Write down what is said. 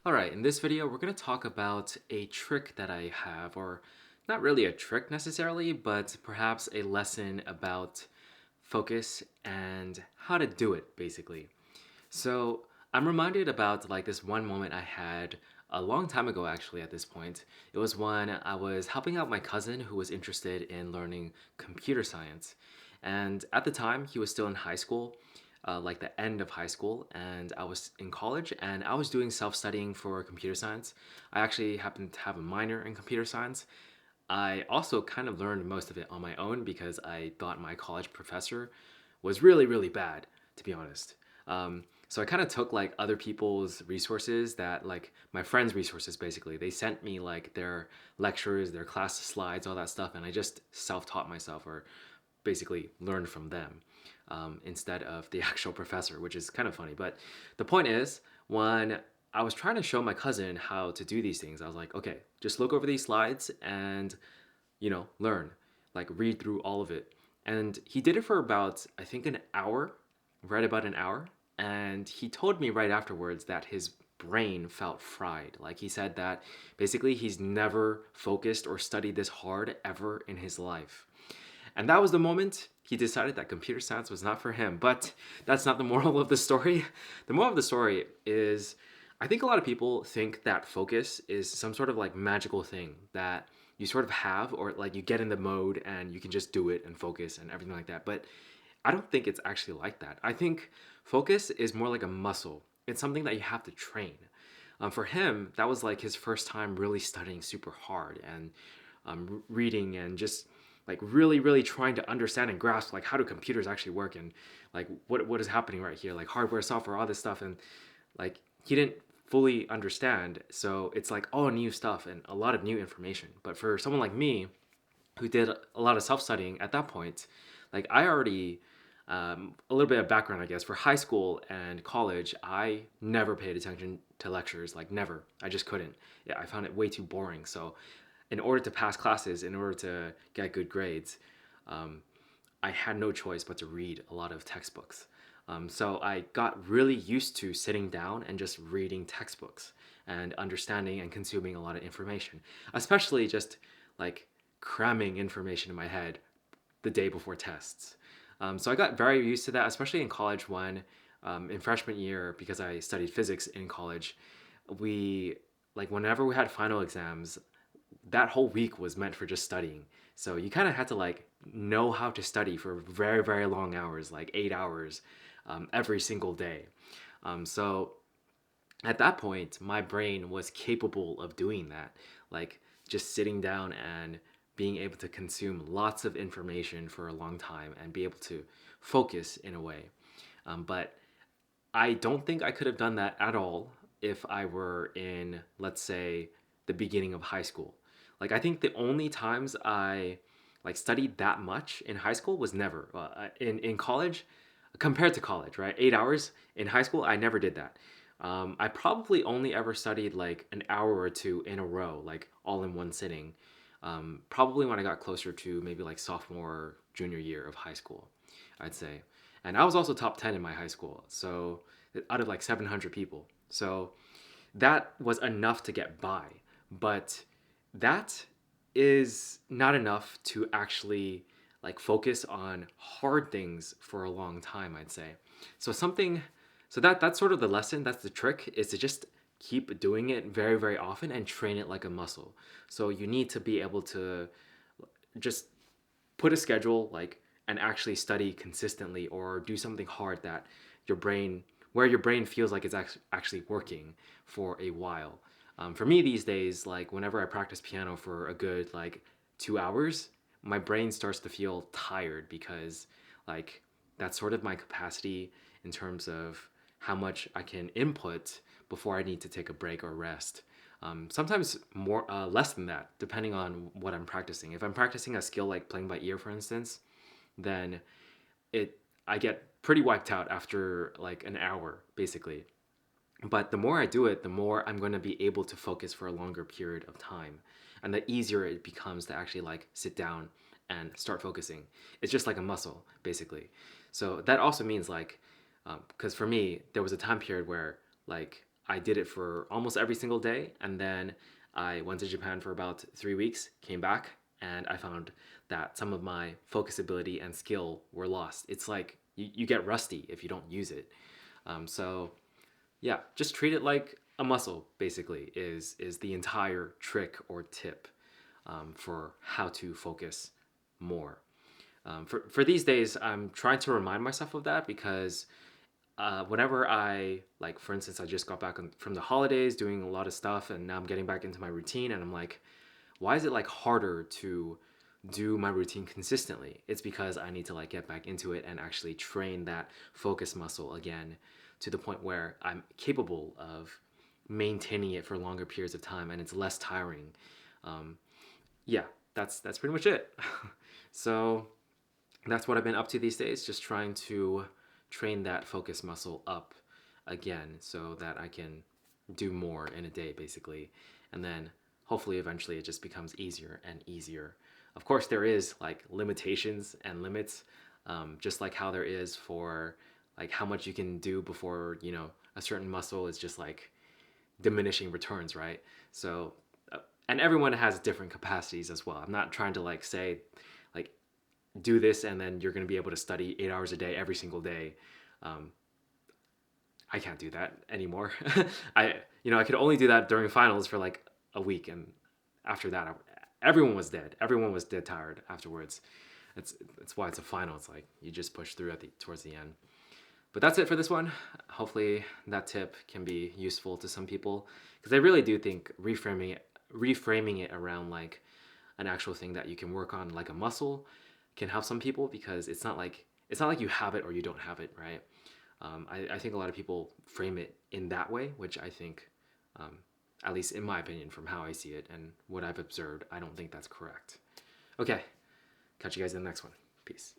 Alright, in this video, we're going to talk about a trick that I have, or not really a trick necessarily, but perhaps a lesson about focus and how to do it, basically. So, I'm reminded about like this one moment I had a long time ago, actually, at this point. It was when I was helping out my cousin who was interested in learning computer science. And at the time, he was still in high school, like the end of high school, and I was in college and I was doing self studying for computer science. I actually happened to have a minor in computer science. I also kind of learned most of it on my own because I thought my college professor was really, really bad, to be honest. So I kind of took like other people's resources that like my friends' resources basically. They sent me like their lectures, their class slides, all that stuff, and I just self-taught myself or basically learned from them instead of the actual professor, which is kind of funny. But the point is, when I was trying to show my cousin how to do these things, I was like, okay, just look over these slides and learn, like read through all of it. And he did it for about, I think, an hour, right about an hour. And he told me right afterwards that his brain felt fried. Like he said that basically he's never focused or studied this hard ever in his life. And that was the moment he decided that computer science was not for him. But that's not the moral of the story. The moral of the story is I think a lot of people think that focus is some sort of like magical thing that you sort of have, or like you get in the mode and you can just do it and focus and everything like that. But I don't think it's actually like that. I think focus is more like a muscle, it's something that you have to train. For him, that was like his first time really studying super hard and reading and just like really really trying to understand and grasp like how do computers actually work and like what is happening right here, like hardware, software, all this stuff. And like he didn't fully understand, so it's like all new stuff and a lot of new information. But for someone like me who did a lot of self-studying at that point, like I already a little bit of background, I guess. For high school and college, I never paid attention to lectures, like never. I just couldn't. Yeah, I found it way too boring. So in order to pass classes, in order to get good grades, um, I had no choice but to read a lot of textbooks. So I got really used to sitting down and just reading textbooks and understanding and consuming a lot of information, especially just like cramming information in my head the day before tests. So I got very used to that, especially in college when, in freshman year, because I studied physics in college, we, like, whenever we had final exams, that whole week was meant for just studying. So you kind of had to like know how to study for very, very long hours, like 8 hours every single day. So at that point, my brain was capable of doing that, like just sitting down and being able to consume lots of information for a long time and be able to focus in a way. But I don't think I could have done that at all if I were in, let's say, the beginning of high school. Like I think the only times I like studied that much in high school was never in college, compared to college, right? 8 hours in high school, I never did that. I probably only ever studied like an hour or two in a row, like all in one sitting. Probably when I got closer to maybe like sophomore, junior year of high school, I'd say. And I was also top 10 in my high school, so out of like 700 people. So that was enough to get by. But that is not enough to actually like focus on hard things for a long time, I'd say. So something so that's sort of the lesson, that's the trick, is to just keep doing it very, very often and train it like a muscle. So you need to be able to just put a schedule like and actually study consistently or do something hard that your brain where your brain feels like it's actually working for a while. For me these days, like whenever I practice piano for a good like 2 hours, my brain starts to feel tired because like that's sort of my capacity in terms of how much I can input before I need to take a break or rest. Sometimes more, less than that, depending on what I'm practicing. If I'm practicing a skill like playing by ear, for instance, then it I get pretty wiped out after like an hour, basically. But the more I do it, the more I'm going to be able to focus for a longer period of time, and the easier it becomes to actually like sit down and start focusing. It's just like a muscle, basically. So that also means like, because for me, there was a time period where like I did it for almost every single day, and then I went to Japan for about 3 weeks, came back, and I found that some of my focus ability and skill were lost. It's like you get rusty if you don't use it. So yeah, just treat it like a muscle. Basically, is the entire trick or tip for how to focus more. For these days, I'm trying to remind myself of that because whenever I, like, for instance, I just got back from the holidays doing a lot of stuff, and now I'm getting back into my routine, and I'm like, why is it like harder to do my routine consistently? It's because I need to like get back into it and actually train that focus muscle again to the point where I'm capable of maintaining it for longer periods of time and it's less tiring. Um, yeah, that's pretty much it. So that's what I've been up to these days, just trying to train that focus muscle up again so that I can do more in a day, basically. And then hopefully eventually it just becomes easier and easier. Of course, there is like limitations and limits, just like how there is for like how much you can do before, a certain muscle is just like diminishing returns, right? So, and everyone has different capacities as well. I'm not trying to like say, like, do this and then you're going to be able to study 8 hours a day every single day. Um, I can't do that anymore. I could only do that during finals for like a week, and after that, everyone was dead. Everyone was dead tired afterwards. That's why it's a final. It's like you just push through towards the end. But that's it for this one. Hopefully that tip can be useful to some people because I really do think reframing it around like an actual thing that you can work on like a muscle can help some people because it's not like you have it or you don't have it, right? I think a lot of people frame it in that way, which I think, um, at least in my opinion, from how I see it and what I've observed, I don't think that's correct. Okay, catch you guys in the next one. Peace.